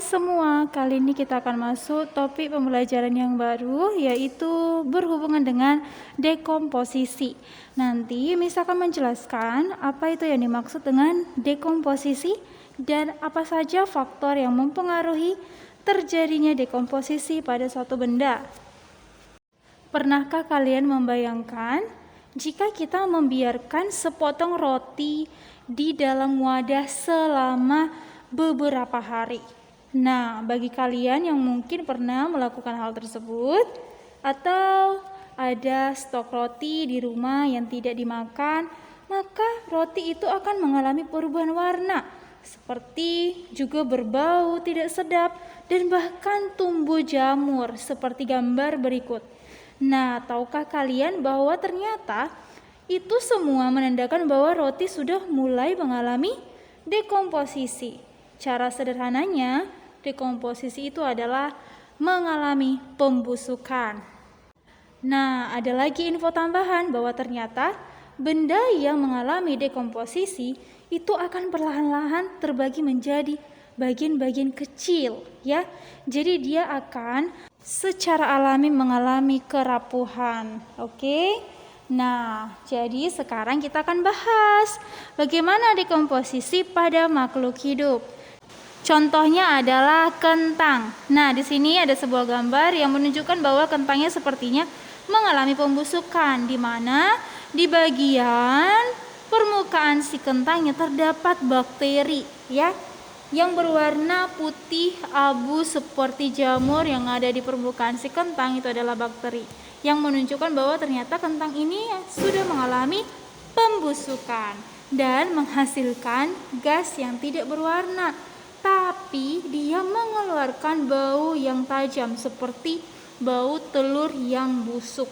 Hai semua, kali ini kita akan masuk topik pembelajaran yang baru, yaitu berhubungan dengan dekomposisi. Nanti Miss akan menjelaskan apa itu yang dimaksud dengan dekomposisi dan apa saja faktor yang mempengaruhi terjadinya dekomposisi pada suatu benda. Pernahkah kalian membayangkan jika kita membiarkan sepotong roti di dalam wadah selama beberapa hari? Nah, bagi kalian yang mungkin pernah melakukan hal tersebut atau ada stok roti di rumah yang tidak dimakan, maka roti itu akan mengalami perubahan warna, seperti juga berbau tidak sedap dan bahkan tumbuh jamur seperti gambar berikut. Nah, tahukah kalian bahwa ternyata itu semua menandakan bahwa roti sudah mulai mengalami dekomposisi. Cara sederhananya, dekomposisi itu adalah mengalami pembusukan. Nah, ada lagi info tambahan bahwa ternyata benda yang mengalami dekomposisi itu akan perlahan-lahan terbagi menjadi bagian-bagian kecil, ya. Jadi dia akan secara alami mengalami kerapuhan. Oke? Nah, jadi sekarang kita akan bahas bagaimana dekomposisi pada makhluk hidup. Contohnya adalah kentang. Nah, di sini ada sebuah gambar yang menunjukkan bahwa kentangnya sepertinya mengalami pembusukan, di mana di bagian permukaan si kentangnya terdapat bakteri, ya, yang berwarna putih abu seperti jamur yang ada di permukaan si kentang. Itu adalah bakteri yang menunjukkan bahwa ternyata kentang ini sudah mengalami pembusukan dan menghasilkan gas yang tidak berwarna, tapi dia mengeluarkan bau yang tajam seperti bau telur yang busuk.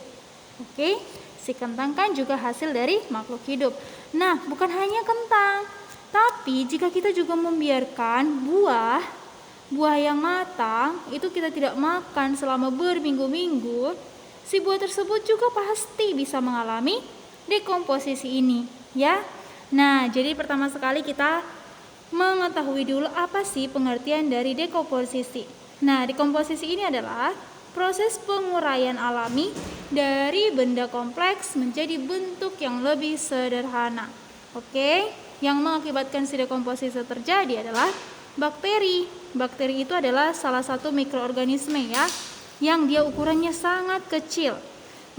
Oke, si kentang kan juga hasil dari makhluk hidup. Nah, bukan hanya kentang, tapi jika kita juga membiarkan buah yang matang itu kita tidak makan selama berminggu-minggu, si buah tersebut juga pasti bisa mengalami dekomposisi ini, ya. Nah, jadi pertama sekali kita mengetahui dulu apa sih pengertian dari dekomposisi. Nah, dekomposisi ini adalah proses penguraian alami dari benda kompleks menjadi bentuk yang lebih sederhana. Oke, yang mengakibatkan si dekomposisi terjadi adalah bakteri. Bakteri itu adalah salah satu mikroorganisme, ya, yang dia ukurannya sangat kecil,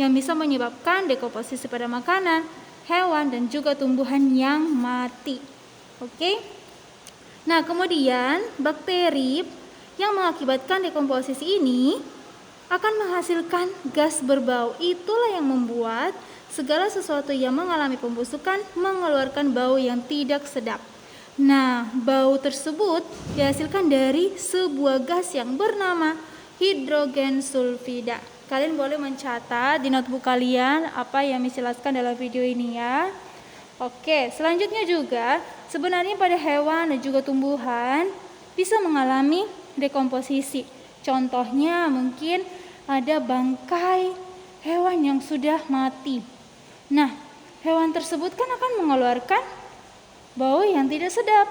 yang bisa menyebabkan dekomposisi pada makanan, hewan, dan juga tumbuhan yang mati. Oke. Nah, kemudian bakteri yang mengakibatkan dekomposisi ini akan menghasilkan gas berbau. Itulah yang membuat segala sesuatu yang mengalami pembusukan mengeluarkan bau yang tidak sedap. Nah, bau tersebut dihasilkan dari sebuah gas yang bernama hidrogen sulfida. Kalian boleh mencatat di notebook kalian apa yang dijelaskan dalam video ini, ya. Oke, selanjutnya juga sebenarnya pada hewan dan juga tumbuhan bisa mengalami dekomposisi. Contohnya mungkin ada bangkai hewan yang sudah mati. Nah, hewan tersebut kan akan mengeluarkan bau yang tidak sedap.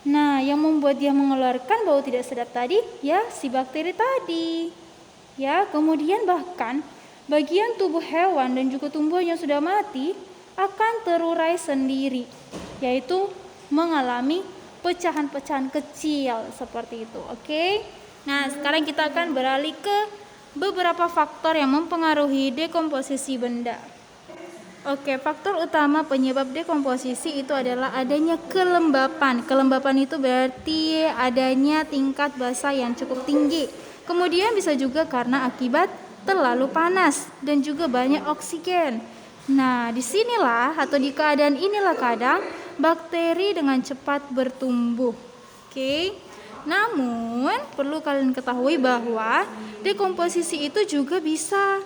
Nah, yang membuat dia mengeluarkan bau tidak sedap tadi, ya, si bakteri tadi. Ya, kemudian bahkan bagian tubuh hewan dan juga tumbuhan yang sudah mati akan terurai sendiri, yaitu mengalami pecahan-pecahan kecil seperti itu. Oke. Nah, sekarang kita akan beralih ke beberapa faktor yang mempengaruhi dekomposisi benda. Oke, faktor utama penyebab dekomposisi itu adalah adanya kelembapan. Kelembapan itu berarti adanya tingkat basa yang cukup tinggi. Kemudian bisa juga karena akibat terlalu panas dan juga banyak oksigen. Nah, disinilah atau di keadaan inilah kadang bakteri dengan cepat bertumbuh. Oke. Namun, perlu kalian ketahui bahwa dekomposisi itu juga bisa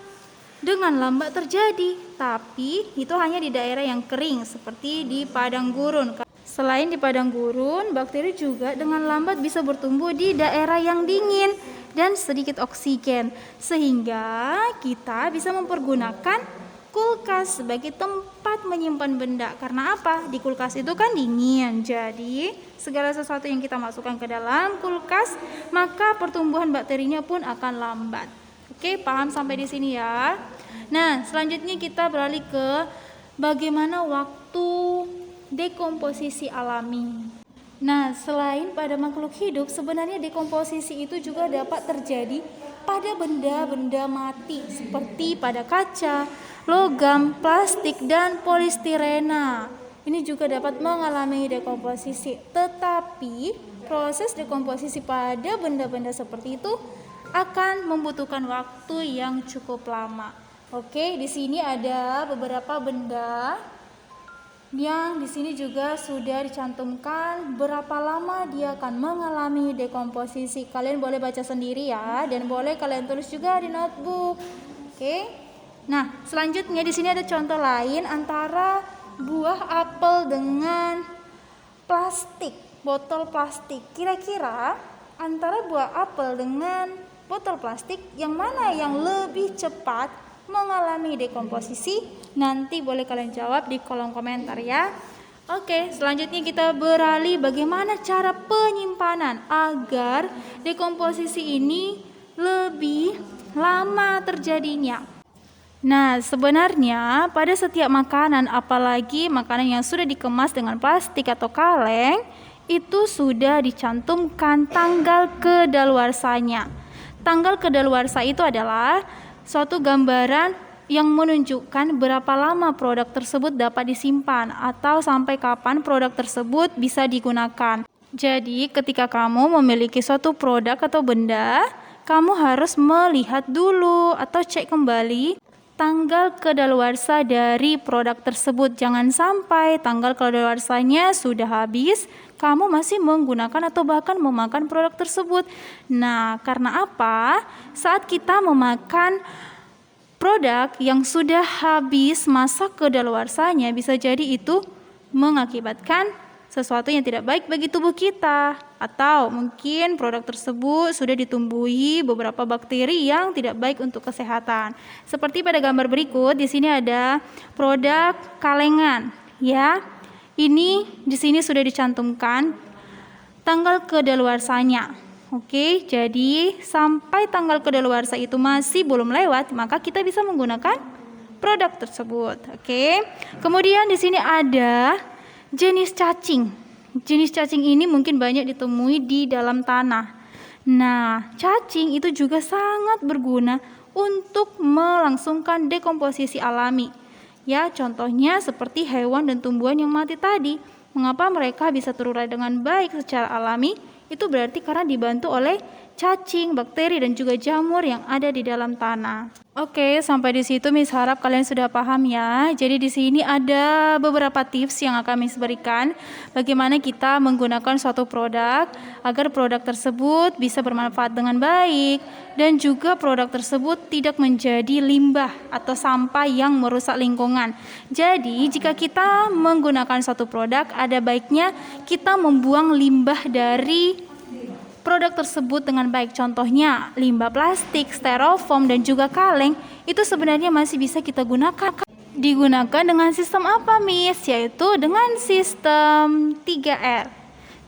dengan lambat terjadi, tapi itu hanya di daerah yang kering seperti di padang gurun. Selain di padang gurun, bakteri juga dengan lambat bisa bertumbuh di daerah yang dingin dan sedikit oksigen, sehingga kita bisa mempergunakan kulkas sebagai tempat menyimpan benda. Karena apa? Di kulkas itu kan dingin. Jadi, segala sesuatu yang kita masukkan ke dalam kulkas, maka pertumbuhan bakterinya pun akan lambat. Oke, paham sampai di sini ya? Nah, selanjutnya kita beralih ke bagaimana waktu dekomposisi alami. Nah, selain pada makhluk hidup, sebenarnya dekomposisi itu juga dapat terjadi pada benda-benda mati seperti pada kaca, logam, plastik, dan polistirena. Ini juga dapat mengalami dekomposisi. Tetapi proses dekomposisi pada benda-benda seperti itu akan membutuhkan waktu yang cukup lama. Oke, di sini ada beberapa benda yang di sini juga sudah dicantumkan berapa lama dia akan mengalami dekomposisi. Kalian boleh baca sendiri ya, dan boleh kalian tulis juga di notebook. Oke. Nah, selanjutnya di sini ada contoh lain antara buah apel dengan plastik, botol plastik. Kira-kira antara buah apel dengan botol plastik yang mana yang lebih cepat mengalami dekomposisi? Nanti boleh kalian jawab di kolom komentar ya. Oke, selanjutnya kita beralih bagaimana cara penyimpanan agar dekomposisi ini lebih lama terjadinya. Nah, sebenarnya pada setiap makanan, apalagi makanan yang sudah dikemas dengan plastik atau kaleng, itu sudah dicantumkan tanggal kedaluarsanya. Tanggal kedaluarsa itu adalah suatu gambaran yang menunjukkan berapa lama produk tersebut dapat disimpan atau sampai kapan produk tersebut bisa digunakan. Jadi, ketika kamu memiliki suatu produk atau benda, kamu harus melihat dulu atau cek kembali tanggal kedaluarsa dari produk tersebut. Jangan sampai tanggal kedaluarsanya sudah habis, kamu masih menggunakan atau bahkan memakan produk tersebut. Nah, karena apa? Saat kita memakan produk yang sudah habis masa kedaluarsanya, bisa jadi itu mengakibatkan sesuatu yang tidak baik bagi tubuh kita, atau mungkin produk tersebut sudah ditumbuhi beberapa bakteri yang tidak baik untuk kesehatan. Seperti pada gambar berikut, di sini ada produk kalengan, ya. Ini di sini sudah dicantumkan tanggal kedaluarsanya. Oke, jadi sampai tanggal kedaluarsa itu masih belum lewat, maka kita bisa menggunakan produk tersebut. Oke. Kemudian di sini ada jenis cacing. Jenis cacing ini mungkin banyak ditemui di dalam tanah. Nah, cacing itu juga sangat berguna untuk melangsungkan dekomposisi alami. Ya, contohnya seperti hewan dan tumbuhan yang mati tadi. Mengapa mereka bisa terurai dengan baik secara alami? Itu berarti karena dibantu oleh cacing, bakteri, dan juga jamur yang ada di dalam tanah. Oke, sampai di situ Miss harap kalian sudah paham ya. Jadi di sini ada beberapa tips yang akan Miss berikan bagaimana kita menggunakan suatu produk agar produk tersebut bisa bermanfaat dengan baik dan juga produk tersebut tidak menjadi limbah atau sampah yang merusak lingkungan. Jadi jika kita menggunakan suatu produk, ada baiknya kita membuang limbah dari produk tersebut dengan baik. Contohnya limbah plastik, styrofoam, dan juga kaleng itu sebenarnya masih bisa kita gunakan. Digunakan dengan sistem apa, Miss? Yaitu dengan sistem 3R.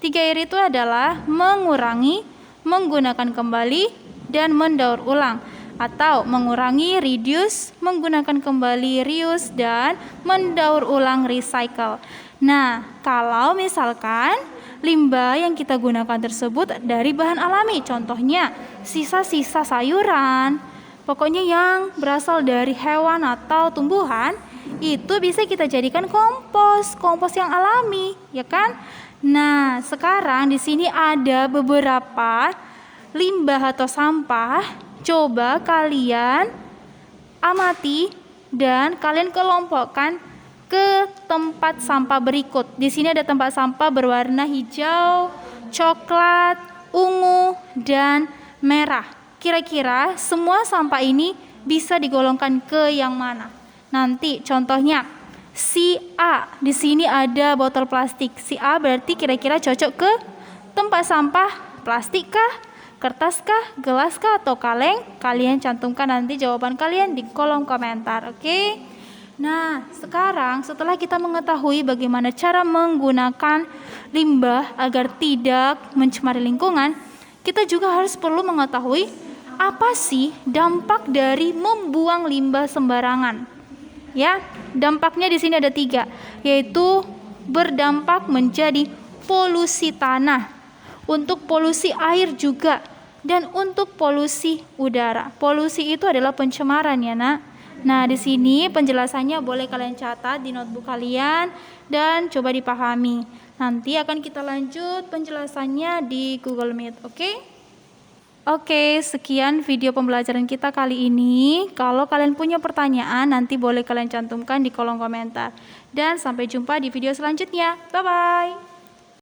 3R itu adalah mengurangi, menggunakan kembali, dan mendaur ulang. Atau mengurangi, reduce, menggunakan kembali, reuse, dan mendaur ulang, recycle. Nah, kalau misalkan limbah yang kita gunakan tersebut dari bahan alami, contohnya sisa-sisa sayuran, pokoknya yang berasal dari hewan atau tumbuhan, itu bisa kita jadikan kompos yang alami, ya kan? Nah, sekarang di sini ada beberapa limbah atau sampah. Coba kalian amati dan kalian kelompokkan ke tempat sampah berikut. Di sini ada tempat sampah berwarna hijau, coklat, ungu, dan merah. Kira-kira semua sampah ini bisa digolongkan ke yang mana? Nanti contohnya si A. Di sini ada botol plastik. Si A berarti kira-kira cocok ke tempat sampah plastik kah, kertas kah, gelas kah, atau kaleng? Kalian cantumkan nanti jawaban kalian di kolom komentar, oke? Nah, sekarang setelah kita mengetahui bagaimana cara menggunakan limbah agar tidak mencemari lingkungan, kita juga harus perlu mengetahui apa sih dampak dari membuang limbah sembarangan. Ya, dampaknya di sini ada 3, yaitu berdampak menjadi polusi tanah, untuk polusi air juga, dan untuk polusi udara. Polusi itu adalah pencemaran ya, Nak. Nah, di sini penjelasannya boleh kalian catat di notebook kalian dan coba dipahami. Nanti akan kita lanjut penjelasannya di Google Meet, oke? Oke, sekian video pembelajaran kita kali ini. Kalau kalian punya pertanyaan, nanti boleh kalian cantumkan di kolom komentar. Dan sampai jumpa di video selanjutnya. Bye-bye.